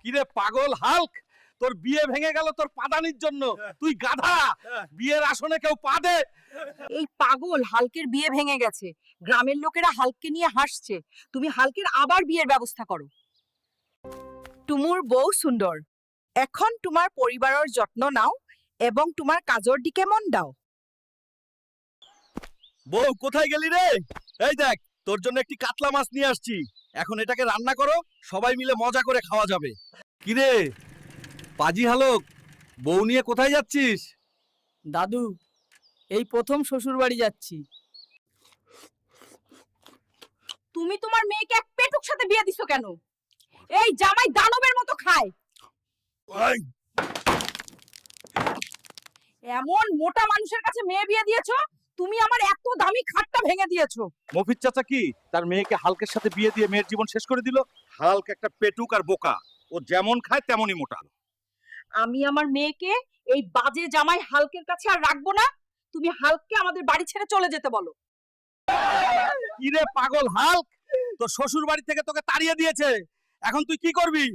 কিরে পাগল হাল্ক, তোর বিয়ে ভেঙে গেল তোর পাদানির জন্য। তুই গাধা, বিয়ের আসনে কেউ পা দে। এই পাগল হাল্কের বিয়ে ভেঙে গেছে, গ্রামের লোকেরা হাল্ককে নিয়ে হাসছে। তুমি হাল্কের আবার বিয়ের ব্যবস্থা করো। তুমুর বউ সুন্দর, এখন তোমার পরিবারের যত্ন নাও এবং তোমার কাজের দিকে মন দাও। বউ কোথায় গেলি রে? এই দেখ, তোর জন্য একটি কাতলা মাছ নিয়ে আসছি। এখন এটাকে রান্না করো, সবাই মিলে মজা করে খাওয়া যাবে। কিরে পাজি হালক, বউ নিয়ে কোথায় যাচ্ছিস? দাদু, এই প্রথম শ্বশুর বাড়ি যাচ্ছি। তুমি তোমার মেয়েকে এক পেটুক সাথে বিয়ে দিছো কেন? এই জামাই দানবের মতো খায়। এমন মোটা মানুষের কাছে মেয়ে বিয়ে দিয়েছো, তুমি আমার এত দামি খাটটা ভেঙে দিয়েছো। মফিজ চাচা কি তার মেয়েকে হালকের সাথে বিয়ে দিয়ে মেয়ের জীবন শেষ করে দিল? হালক একটা পেটুক আর বোকা, ও যেমন খায় তেমনই মোটা। আমি আমার মেয়েকে এই বাজে জামাই হালকের কাছে আর রাখবো না। তুমি হালককে আমাদের বাড়ি ছেড়ে চলে যেতে বলো। কিরে পাগল হাল্ক, তোর শ্বশুর বাড়ি থেকে তোকে তাড়িয়ে দিয়েছে, এখন তুই কি করবি?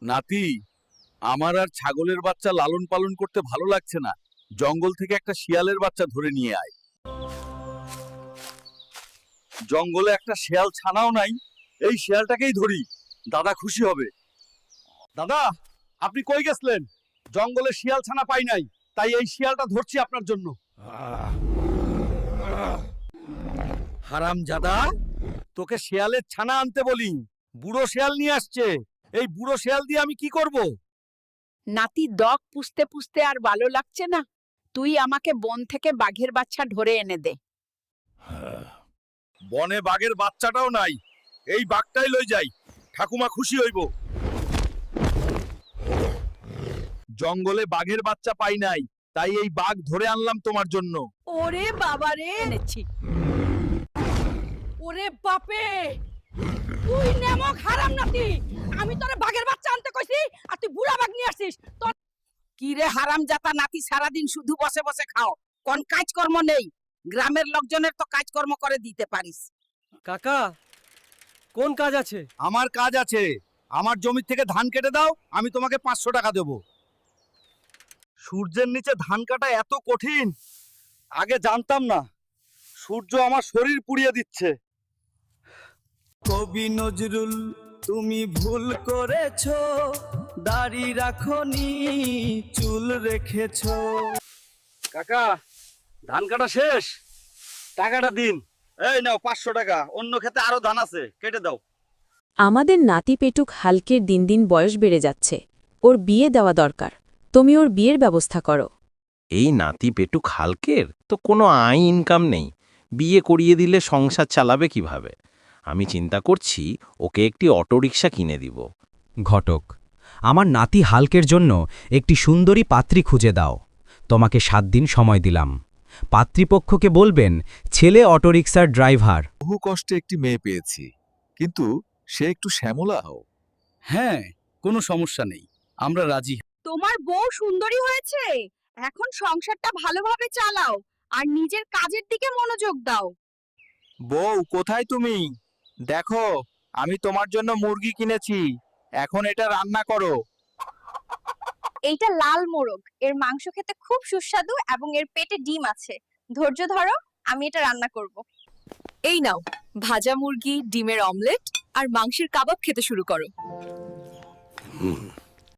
নাতি, আমার আর ছাগলের বাচ্চা লালন পালন করতে ভালো লাগছে না। জঙ্গল থেকে একটা শিয়ালের বাচ্চা ধরে নিয়ে আয়। জঙ্গলে একটা শিয়াল ছানাও নাই, এই শিয়ালটাকেই ধরি, দাদা খুশি হবে। দাদা, আপনি কই গেছিলেন? জঙ্গলে শিয়াল ছানা পাই নাই, তাই এই শিয়ালটা ধরছি আপনার জন্য। হারামজাদা, তোকে শিয়ালের ছানা আনতে বলি, বুড়ো শিয়াল নিয়ে আসছে। এই বুড়ো শিয়াল দিয়ে আমি কি করব? নাতি, ডগ পুষতে পুষতে আর ভালো লাগছে না, তুই আমাকে বন থেকে বাঘের বাচ্চা ধরে এনে দে। বনে বাঘের বাচ্চাটাও নাই, এই বাঘটাই লই যাই, ঠাকুমা খুশি হইব। জঙ্গলে বাঘের বাচ্চা পাই নাই, তাই এই বাঘ ধরে আনলাম তোমার জন্য। ওরে বাবা রে, এনেছি। ওরে বাপে, তুই নেমক হারাম নাতি, আমি তোরে বাঘের বাচ্চা আনতে কইছি আর তুই বুড়া বাঘ নিয়ে আসছিস। তোর কি রে হারামজাতা নাতি, সারাদিন শুধু বসে বসে খাও, কোন কাজকর্ম নেই? গ্রামের লোকজনের তো কাজকর্ম করে দিতে পারিস। কাকা, কোন কাজ আছে? আমার কাজ আছে, আমার জমি থেকে ধান কেটে দাও, আমি তোমাকে 500 টাকা দেব। সূর্যের নিচে ধান কাটা এত কঠিন, আগে জানতাম না। সূর্য আমার শরীর পুড়িয়ে দিচ্ছে। কবি নজরুল, তুমি ভুল করেছো, দাড়ি রাখনি, চুল রেখেছো। কাকা, ধান কাটা শেষ, টাকাটা দিন। এই নাও 500 টাকা, অন্য ক্ষেতে আরো ধান আছে, কেটে দাও। আমাদের নাতি পেটুক হালকের দিন দিন বয়স বেড়ে যাচ্ছে, ওর বিয়ে দেওয়া দরকার। তুমি ওর বিয়ের ব্যবস্থা করো। এই নাতি পেটুক হালকের তো কোনো আয় ইনকাম নেই, বিয়ে করিয়ে দিলে সংসার চালাবে কিভাবে? আমি চিন্তা করছি ওকে একটি অটোরিকশা কিনে দিব। ঘটক, আমার নাতি হালকের জন্য একটি সুন্দরী পাত্রী খুঁজে দাও। তোমাকে 7 দিন সময় দিলাম। পাত্রীপক্ষকে বলবেন ছেলে অটোরিকশার ড্রাইভার। বহু কষ্টে একটি মেয়ে পেয়েছি, কিন্তু সে একটু শ্যামলাও। হ্যাঁ, কোনো সমস্যা নেই, আমরা রাজি। তোমার বউ সুন্দরী হয়েছে, এখন সংসারটা ভালোভাবে চালাও আর নিজের কাজের দিকে মনোযোগ দাও। বউ, কোথায় তুমি? দেখো, আমি তোমার জন্য মুরগি কিনেছি, এখন এটা রান্না করো। এইটা লাল মোরগ, এর মাংস খেতে খুব সুস্বাদু এবং এর পেটে ডিম আছে। ধৈর্য ধরো, আমি এটা রান্না করব। এই নাও, ভাজা মুরগি, ডিমের অমলেট আর মাংসের কাবাব খেতে শুরু করো।